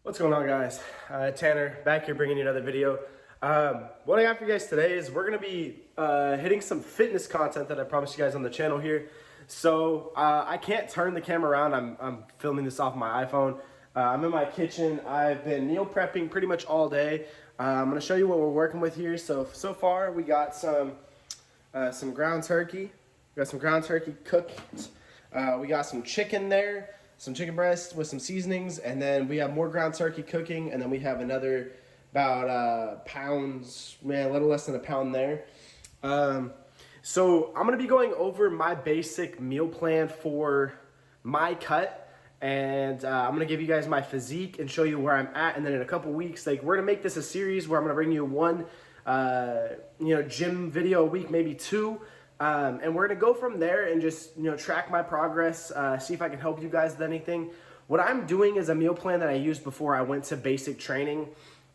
What's going on, guys? Tanner back here bringing you another video. What I got for you guys today is we're going to be hitting some fitness content that I promised you guys on the channel here. So I can't turn the camera around. I'm filming this off my iPhone. I'm in my kitchen. I've been meal prepping pretty much all day. I'm going to show you what we're working with here. So far we got some ground turkey. We got some ground turkey cooked. We got some chicken there. Some chicken breast with some seasonings, and then we have more ground turkey cooking, and then we have another about pounds, a little less than a pound there. So I'm going to be going over my basic meal plan for my cut, and I'm going to give you guys my physique and show you where I'm at, and then in a couple weeks, we're going to make this a series where I'm going to bring you one gym video a week, maybe two. And we're going to go from there and just, track my progress, see if I can help you guys with anything. What I'm doing is a meal plan that I used before I went to basic training.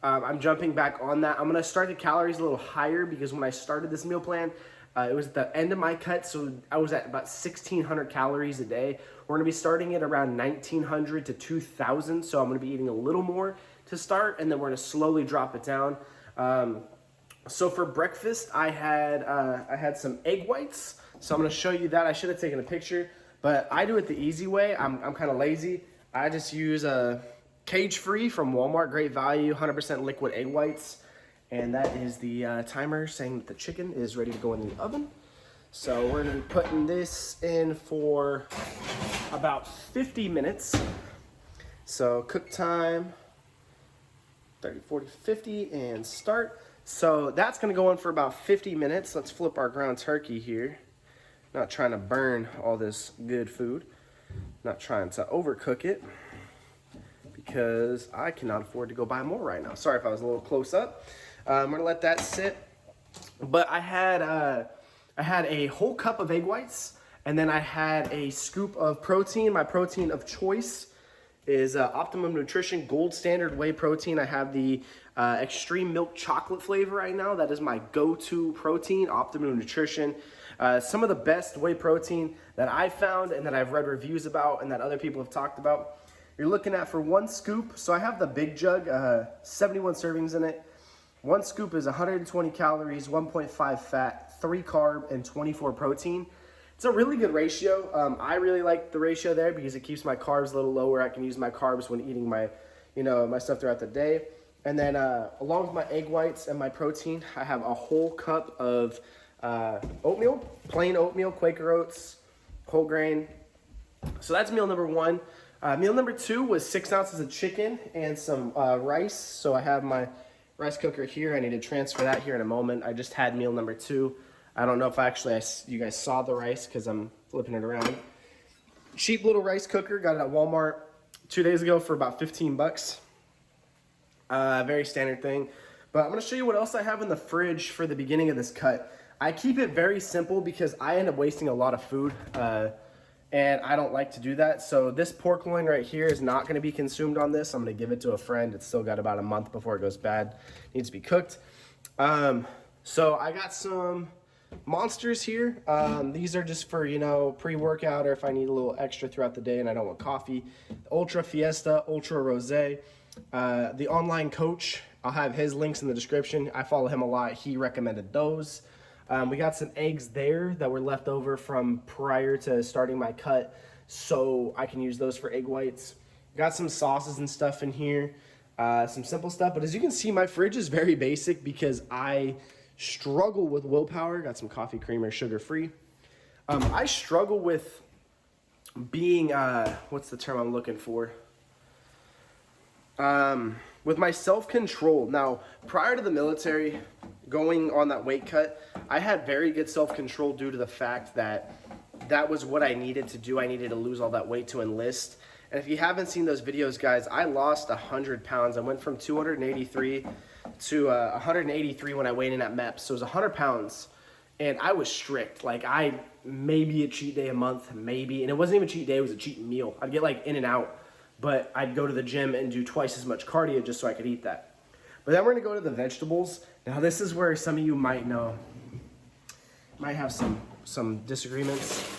I'm jumping back on that. I'm going to start the calories a little higher because when I started this meal plan, it was at the end of my cut, so I was at about 1,600 calories a day. We're going to be starting at around 1,900 to 2,000, so I'm going to be eating a little more to start, and then we're going to slowly drop it down. So for breakfast, I had some egg whites. So I'm going to show you that. I should have taken a picture, but I do it the easy way. I'm kind of lazy. I just use a cage-free from Walmart, great value, 100% liquid egg whites. And that is the timer saying that the chicken is ready to go in the oven. So we're going to be putting this in for about 50 minutes. So cook time, 30, 40, 50, and start. So that's going to go in for about 50 minutes. Let's flip our ground turkey here. Not trying to burn all this good food. Not trying to overcook it because I cannot afford to go buy more right now. Sorry if I was a little close up. I'm going to let that sit. But I had a whole cup of egg whites, and then I had a scoop of protein. My protein of choice is Optimum Nutrition Gold Standard Whey Protein. I have the extreme milk chocolate flavor right now. That is my go-to protein, Optimum Nutrition. Some of the best whey protein that I found and that I've read reviews about and that other people have talked about. You're looking at for one scoop. So I have the big jug, 71 servings in it. One scoop is 120 calories, 1.5 fat, 3 carb, and 24 protein. It's a really good ratio. I really like the ratio there because it keeps my carbs a little lower. I can use my carbs when eating my, my stuff throughout the day. And then along with my egg whites and my protein, I have a whole cup of oatmeal, plain oatmeal, Quaker Oats, whole grain. So that's meal number one. Meal number two was 6 ounces of chicken and some rice. So I have my rice cooker here. I need to transfer that here in a moment. I just had meal number two. I don't know if you guys saw the rice because I'm flipping it around. Cheap little rice cooker, got it at Walmart 2 days ago for about 15 bucks. Very standard thing. But I'm going to show you what else I have in the fridge for the beginning of this cut. I keep it very simple because I end up wasting a lot of food, and I don't like to do that. So this pork loin right here is not going to be consumed on this. I'm going to give it to a friend. It's still got about a month before it goes bad. It needs to be cooked. So I got some Monsters here. These are just for, pre-workout or if I need a little extra throughout the day and I don't want coffee. Ultra Fiesta, Ultra Rosé. The online coach, I'll have his links in the description. I follow him a lot. He recommended those. We got some eggs there that were left over from prior to starting my cut, so I can use those for egg whites. Got some sauces and stuff in here. Some simple stuff, but as you can see, my fridge is very basic because I struggle with willpower. Got some coffee creamer, sugar-free. I struggle with being, what's the term I'm looking for? With my self-control. Now, prior to the military, going on that weight cut, I had very good self-control due to the fact that that was what I needed to do. I needed to lose all that weight to enlist. And if you haven't seen those videos, guys, I lost 100 pounds. I went from 283 to 183 when I weighed in at MEPS. So it was 100 pounds. And I was strict. Maybe a cheat day a month, maybe. And it wasn't even a cheat day, it was a cheat meal. I'd get in and out. But I'd go to the gym and do twice as much cardio just so I could eat that. But then we're going to go to the vegetables. Now this is where some of you might have some disagreements.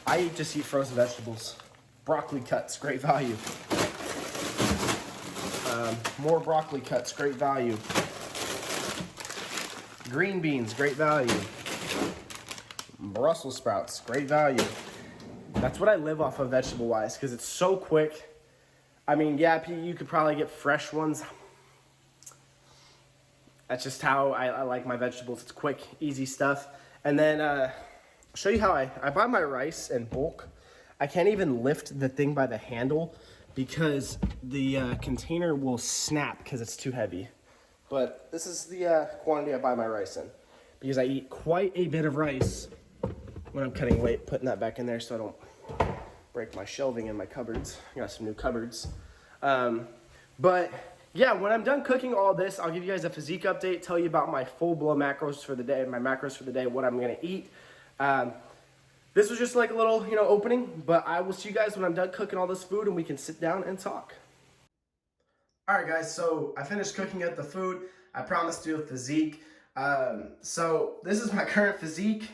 I just eat frozen vegetables. Broccoli cuts, great value. More broccoli cuts, great value. Green beans, great value. Brussels sprouts, great value. That's what I live off of vegetable-wise because it's so quick. I mean, yeah, you could probably get fresh ones. That's just how I like my vegetables. It's quick, easy stuff. And then I'll show you how I buy my rice in bulk. I can't even lift the thing by the handle because the container will snap because it's too heavy. But this is the quantity I buy my rice in because I eat quite a bit of rice when I'm cutting weight, putting that back in there so I don't break my shelving in my cupboards. I got some new cupboards. But yeah, when I'm done cooking all this, I'll give you guys a physique update, tell you about my full-blown macros for the day, what I'm gonna eat. This was just like a little, opening, but I will see you guys when I'm done cooking all this food and we can sit down and talk. All right, guys, so I finished cooking up the food. I promised to do a physique. So this is my current physique.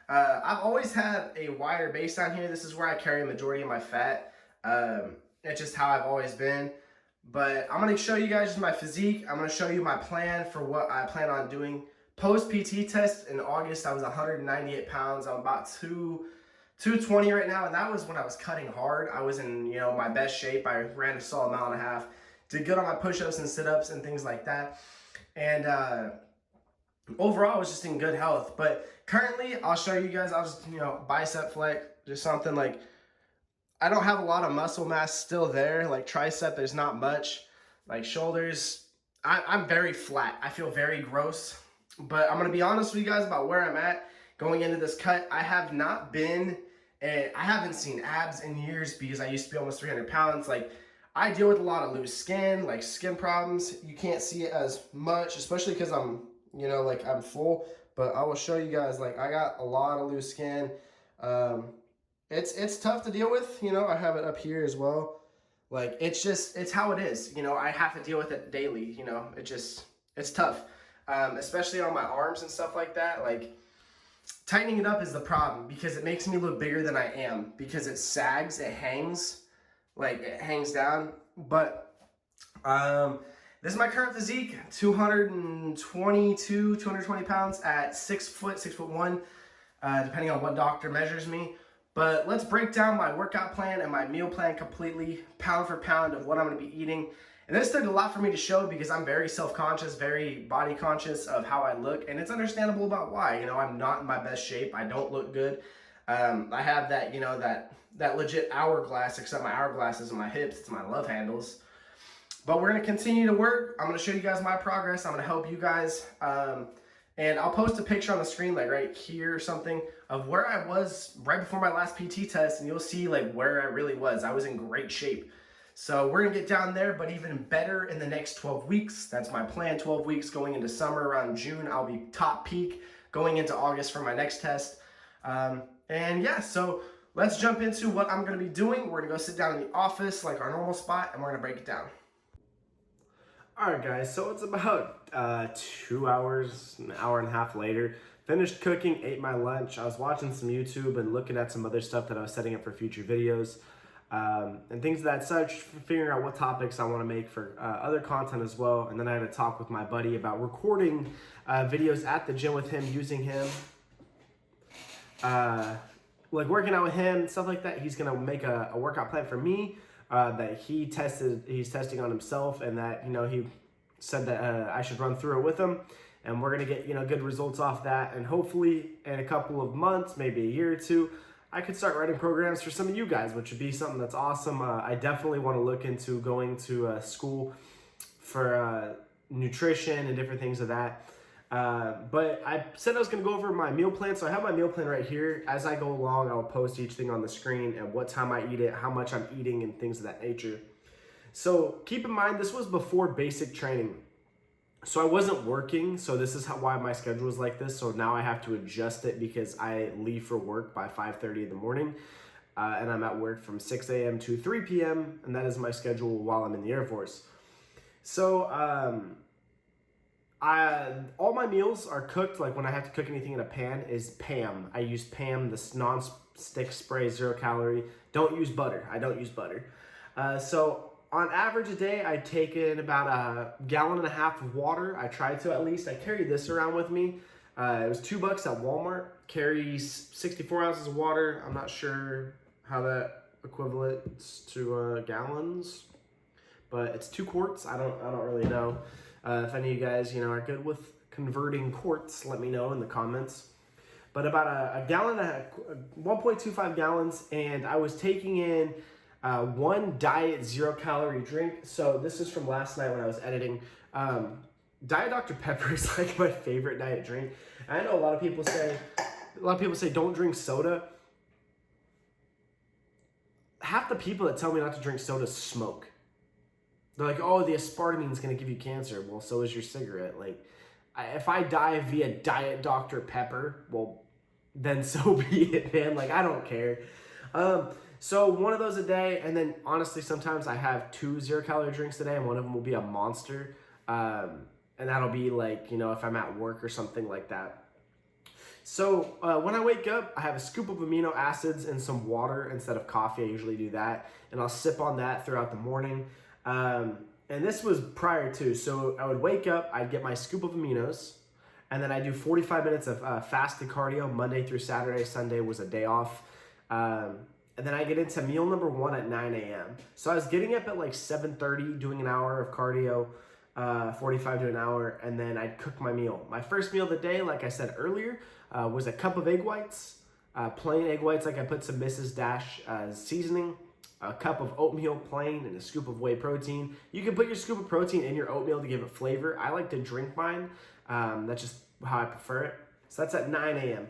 I've always had a wider base down here. This is where I carry a majority of my fat. It's just how I've always been. But I'm going to show you guys just my physique. I'm going to show you my plan for what I plan on doing. Post-PT test in August, I was 198 pounds. I'm about 220 right now, and that was when I was cutting hard. I was in, my best shape. I ran a solid mile and a half. Did good on my push-ups and sit-ups and things like that. And overall, I was just in good health. But currently, I'll show you guys. I'll just, bicep flex, just something like, I don't have a lot of muscle mass still there. Like tricep, there's not much. Like shoulders, I'm very flat. I feel very gross. But I'm going to be honest with you guys about where I'm at going into this cut. I haven't seen abs in years because I used to be almost 300 pounds. Like, I deal with a lot of loose skin, like skin problems. You can't see it as much, especially because I'm, I'm full. But I will show you guys, like, I got a lot of loose skin. It's tough to deal with, I have it up here as well. Like, it's how it is, I have to deal with it daily, it's tough. Especially on my arms and stuff like that. Like, tightening it up is the problem because it makes me look bigger than I am because it sags, it hangs, like it hangs down. But this is my current physique, 220 pounds at 6'1", depending on what doctor measures me. But let's break down my workout plan and my meal plan completely, pound for pound of what I'm going to be eating. And this took a lot for me to show because I'm very self-conscious, very body conscious of how I look. And it's understandable about why. I'm not in my best shape. I don't look good. I have that, that legit hourglass, except my hourglass is in my hips. It's my love handles. But we're going to continue to work. I'm going to show you guys my progress. I'm going to help you guys. And I'll post a picture on the screen, like right here or something, of where I was right before my last PT test. And you'll see like where I really was. I was in great shape. So we're going to get down there, but even better in the next 12 weeks. That's my plan, 12 weeks going into summer. Around June, I'll be top peak going into August for my next test. And yeah, so let's jump into what I'm going to be doing. We're going to go sit down in the office, like our normal spot, and we're going to break it down. All right, guys, so it's about 2 hours, an hour and a half later. Finished cooking, ate my lunch. I was watching some YouTube and looking at some other stuff that I was setting up for future videos. And things of that such, figuring out what topics I want to make for other content as well. And then I had a talk with my buddy about recording videos at the gym with him, using him, like working out with him, stuff like that. He's going to make a workout plan for me that he's testing on himself, and that, he said that I should run through it with him. And we're going to get, good results off that. And hopefully in a couple of months, maybe a year or two, I could start writing programs for some of you guys, which would be something that's awesome. I definitely want to look into going to school for nutrition and different things of that. But I said I was going to go over my meal plan. So I have my meal plan right here. As I go along, I'll post each thing on the screen and what time I eat it, how much I'm eating, and things of that nature. So keep in mind, this was before basic training. So I wasn't working, so this is why my schedule is like this. So now I have to adjust it because I leave for work by 5:30 in the morning, and I'm at work from 6 a.m. to 3 p.m., and that is my schedule while I'm in the Air Force. So all my meals are cooked, like when I have to cook anything in a pan, is PAM. I use PAM, this non-stick spray, 0 calorie. Don't use butter. I don't use butter. So on average a day, I take in about a gallon and a half of water. I try to at least. I carry this around with me. It was $2 at Walmart. Carries 64 ounces of water. I'm not sure how that equivalents to gallons, but it's 2 quarts. I don't really know. If any of you guys, are good with converting quarts, let me know in the comments. But about a gallon, 1.25 gallons, and I was taking in one diet 0-calorie drink. So this is from last night when I was editing. Diet Dr. Pepper is like my favorite diet drink. I know a lot of people say don't drink soda. Half the people that tell me not to drink soda smoke. They're like, oh, the aspartame is going to give you cancer. Well, so is your cigarette. Like, if I die via Diet Dr. Pepper, well, then so be it, man. Like, I don't care. So one of those a day, and then honestly, sometimes I have 2 0-calorie drinks a day, and one of them will be a Monster. And that'll be like, if I'm at work or something like that. So when I wake up, I have a scoop of amino acids and some water instead of coffee. I usually do that. And I'll sip on that throughout the morning. And this was prior to. So I would wake up, I'd get my scoop of aminos. And then I do 45 minutes of fasted cardio Monday through Saturday. Sunday was a day off. And then I get into meal number 1 at 9 a.m. So I was getting up at like 7:30, doing an hour of cardio. 45 to an hour, and then I'd cook my meal. My first meal of the day, like I said earlier, was a cup of egg whites, plain egg whites, like I put some Mrs. Dash seasoning, a cup of oatmeal plain, and a scoop of whey protein. You can put your scoop of protein in your oatmeal to give it flavor. I like to drink mine. That's just how I prefer it. So that's at 9 a.m.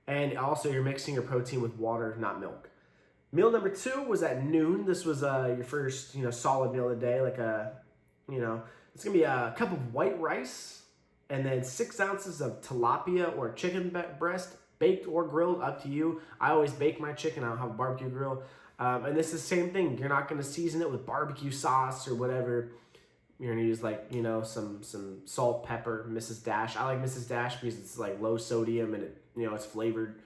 And also you're mixing your protein with water, not milk. Meal number 2 was at noon. This was your first, solid meal of the day, like it's going to be a cup of white rice and then 6 ounces of tilapia or chicken breast, baked or grilled, up to you. I always bake my chicken. I don't have a barbecue grill. And this is the same thing. You're not going to season it with barbecue sauce or whatever. You're going to use some salt, pepper, Mrs. Dash. I like Mrs. Dash because it's like low sodium and it's flavored.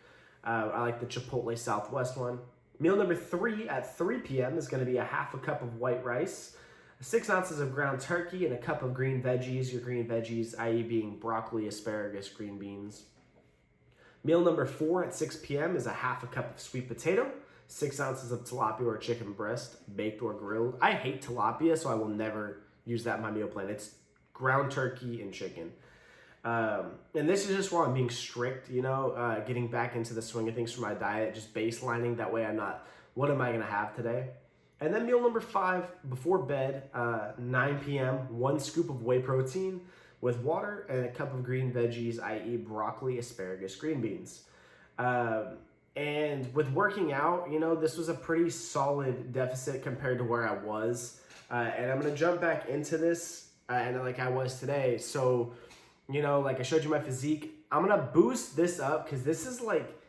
I like the Chipotle Southwest one. Meal number 3 at 3 p.m. is going to be a half a cup of white rice, 6 ounces of ground turkey, and a cup of green veggies. Your green veggies, i.e. being broccoli, asparagus, green beans. Meal number 4 at 6 p.m. is a half a cup of sweet potato, 6 ounces of tilapia or chicken breast, baked or grilled. I hate tilapia, so I will never use that in my meal plan. It's ground turkey and chicken. And this is just where I'm being strict, getting back into the swing of things for my diet, just baselining. That way I'm not, what am I going to have today? And then meal number 5, before bed, 9 p.m., 1 scoop of whey protein with water and a cup of green veggies, i.e. broccoli, asparagus, green beans. And with working out, this was a pretty solid deficit compared to where I was. And I'm going to jump back into this and like I was today. So, like I showed you my physique, I'm going to boost this up because this is like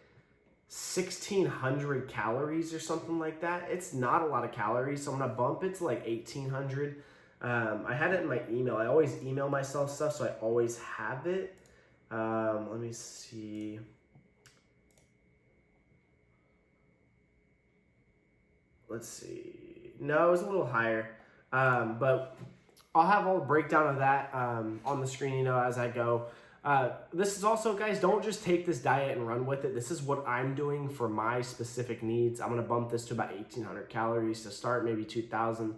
1,600 calories or something like that. It's not a lot of calories, so I'm gonna bump it to like 1,800. I had it in my email. I always email myself stuff, so I always have it. Let me see. Let's see. No, it was a little higher, but I'll have all the breakdown of that on the screen, as I go. This is also, guys, don't just take this diet and run with it. This is what I'm doing for my specific needs. I'm going to bump this to about 1,800 calories to start, maybe 2,000.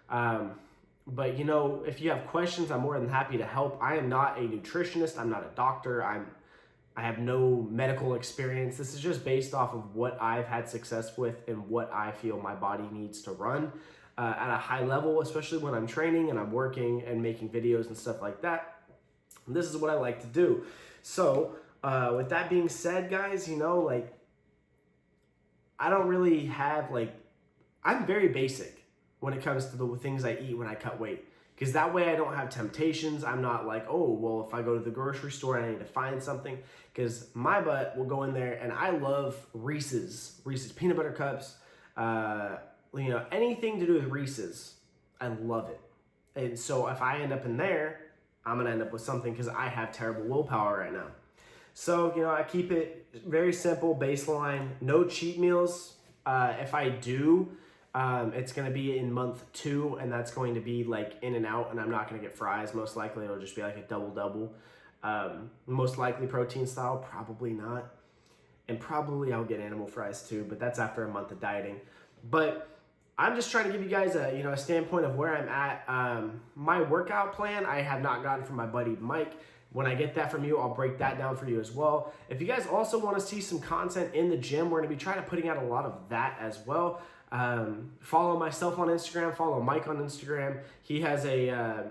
But, if you have questions, I'm more than happy to help. I am not a nutritionist. I'm not a doctor. I have no medical experience. This is just based off of what I've had success with and what I feel my body needs to run at a high level, especially when I'm training and I'm working and making videos and stuff like that. This is what I like to do. So, with that being said, guys, I don't really have, I'm very basic when it comes to the things I eat when I cut weight. Because that way I don't have temptations. I'm not like, oh, well, if I go to the grocery store and I need to find something. Because my butt will go in there, and I love Reese's peanut butter cups. Anything to do with Reese's, I love it. And so if I end up in there, I'm going to end up with something because I have terrible willpower right now. So, I keep it very simple, baseline, no cheat meals. If I do, It's going to be in month 2, and that's going to be like in and out, and I'm not going to get fries. Most likely it'll just be like a double-double. Most likely protein style, probably not. And probably I'll get animal fries too, but that's after a month of dieting. But I'm just trying to give you guys a standpoint of where I'm at. My workout plan I have not gotten from my buddy Mike. When I get that from you, I'll break that down for you as well. If you guys also want to see some content in the gym, we're going to be trying to putting out a lot of that as well. Follow myself on Instagram, follow Mike on Instagram. He has a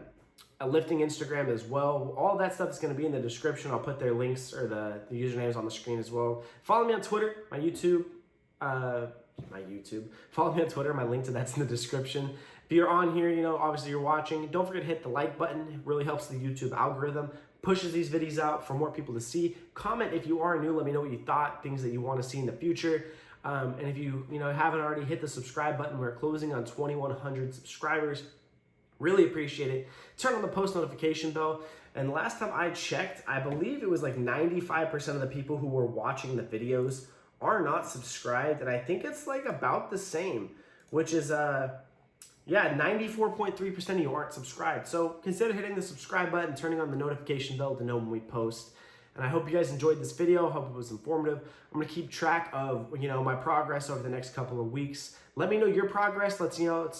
lifting Instagram as well. All that stuff is going to be in the description. I'll put their links or the usernames on the screen as well. Follow me on Twitter, my YouTube. Follow me on Twitter. My link to that's in the description. If you're on here, obviously you're watching, don't forget to hit the like button. It really helps the YouTube algorithm. Pushes these videos out for more people to see. Comment if you are new. Let me know what you thought, things that you want to see in the future. And if you haven't already, hit the subscribe button. We're closing on 2,100 subscribers. Really appreciate it. Turn on the post notification bell. And last time I checked, I believe it was like 95% of the people who were watching the videos are not subscribed. And I think it's like about the same, which is 94.3% of you aren't subscribed. So consider hitting the subscribe button, turning on the notification bell to know when we post. And I hope you guys enjoyed this video. I hope it was informative. I'm gonna keep track of my progress over the next couple of weeks. Let me know your progress. Let's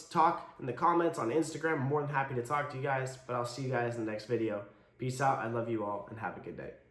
talk in the comments on Instagram. I'm more than happy to talk to you guys, but I'll see you guys in the next video. Peace out. I love you all and have a good day.